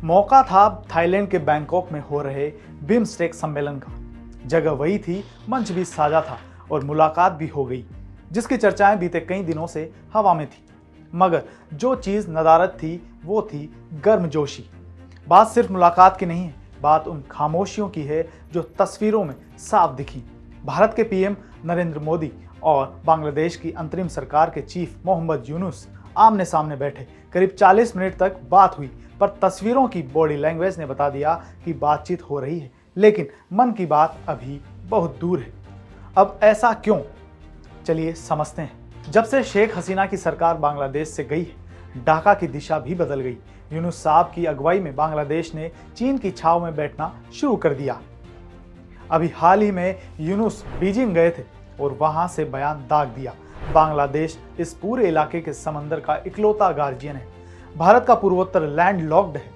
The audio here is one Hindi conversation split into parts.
मौका था थाईलैंड के बैंकॉक में हो रहे बिम्स्टेक सम्मेलन का। जगह वही थी, मंच भी साझा था और मुलाकात भी हो गई, जिसकी चर्चाएं बीते कई दिनों से हवा में थी। मगर जो चीज नदारद थी वो थी गर्मजोशी। बात सिर्फ मुलाकात की नहीं है, बात उन खामोशियों की है जो तस्वीरों में साफ दिखी। भारत के पीएम नरेंद्र मोदी और बांग्लादेश की अंतरिम सरकार के चीफ मोहम्मद यूनुस आमने सामने बैठे। करीब 40 मिनट तक बात हुई, पर तस्वीरों की बॉडी लैंग्वेज ने बता दिया कि बातचीत हो रही है, लेकिन मन की बात अभी बहुत दूर है। अब ऐसा क्यों, चलिए समझते हैं। जब से शेख हसीना की सरकार बांग्लादेश से गई है, ढाका की दिशा भी बदल गई। यूनुस साहब की अगुवाई में बांग्लादेश ने चीन की छाव में बैठना शुरू कर दिया। अभी हाल ही में यूनुस बीजिंग गए थे और वहां से बयान दाग दिया, बांग्लादेश इस पूरे इलाके के समंदर का इकलौता गार्जियन है। भारत का पूर्वोत्तर लैंड लॉक्ड है,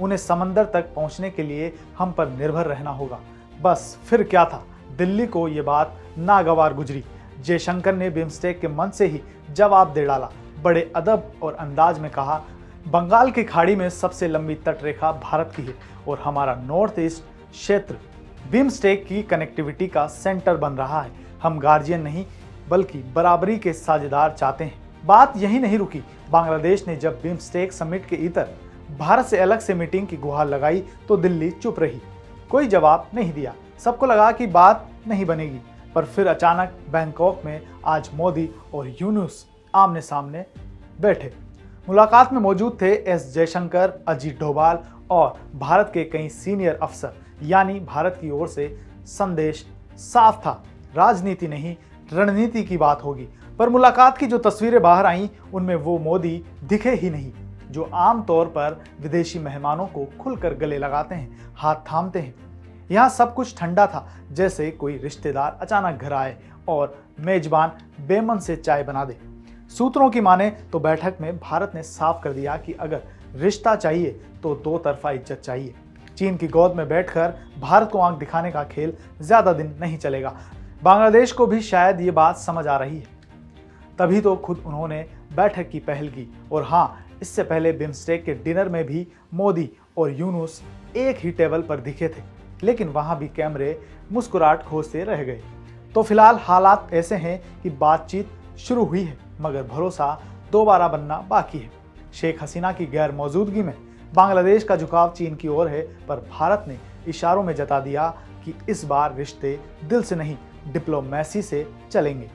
उन्हें समंदर तक पहुंचने के लिए हम पर निर्भर रहना होगा। बस फिर क्या था, दिल्ली को ये बात नागवार गुजरी। जयशंकर ने बिम्स्टेक के मंच से ही जवाब दे डाला। बड़े अदब और अंदाज में कहा, बंगाल की खाड़ी में सबसे लंबी तटरेखा भारत की है और हमारा नॉर्थ ईस्ट क्षेत्र बिम्स्टेक की कनेक्टिविटी का सेंटर बन रहा है। हम गार्जियन नहीं बल्कि बराबरी के साझेदार चाहते हैं। बात यही नहीं रुकी। बांग्लादेश ने जब बिम्स्टेक समिट के इतर भारत से अलग से मीटिंग की गुहार लगाई तो दिल्ली चुप रही, कोई जवाब नहीं दिया। सबको लगा कि बात नहीं बनेगी, पर फिर अचानक बैंकॉक में आज मोदी और यूनुस आमने सामने बैठे। मुलाकात में मौजूद थे एस जयशंकर, अजीत डोभाल और भारत के कई सीनियर अफसर। यानी भारत की ओर से संदेश साफ था, राजनीति नहीं रणनीति की बात होगी। पर मुलाकात की जो तस्वीरें बाहर आईं उनमें वो मोदी दिखे ही नहीं, जो आमतौर पर विदेशी मेहमानों को खुलकर गले लगाते हैं, हाथ थामते हैं। यहाँ सब कुछ ठंडा था, जैसे कोई रिश्तेदार अचानक घर आए और मेजबान बेमन से चाय बना दे। सूत्रों की माने तो बैठक में भारत ने साफ कर दिया कि अगर रिश्ता चाहिए तो दो तरफा इज्जत चाहिए। चीन की गोद में बैठकर भारत को आंख दिखाने का खेल ज्यादा दिन नहीं चलेगा। बांग्लादेश को भी शायद ये बात समझ आ रही है, तभी तो खुद उन्होंने बैठक की पहल की। और हाँ, इससे पहले बिम्स्टेक के डिनर में भी मोदी और यूनुस एक ही टेबल पर दिखे थे, लेकिन वहां भी कैमरे मुस्कुराहट खोजते रह गए। तो फिलहाल हालात ऐसे हैं कि बातचीत शुरू हुई है, मगर भरोसा दोबारा बनना बाकी है। शेख हसीना की गैर मौजूदगी में बांग्लादेश का झुकाव चीन की ओर है, पर भारत ने इशारों में जता दिया कि इस बार रिश्ते दिल से नहीं डिप्लोमेसी से चलेंगे।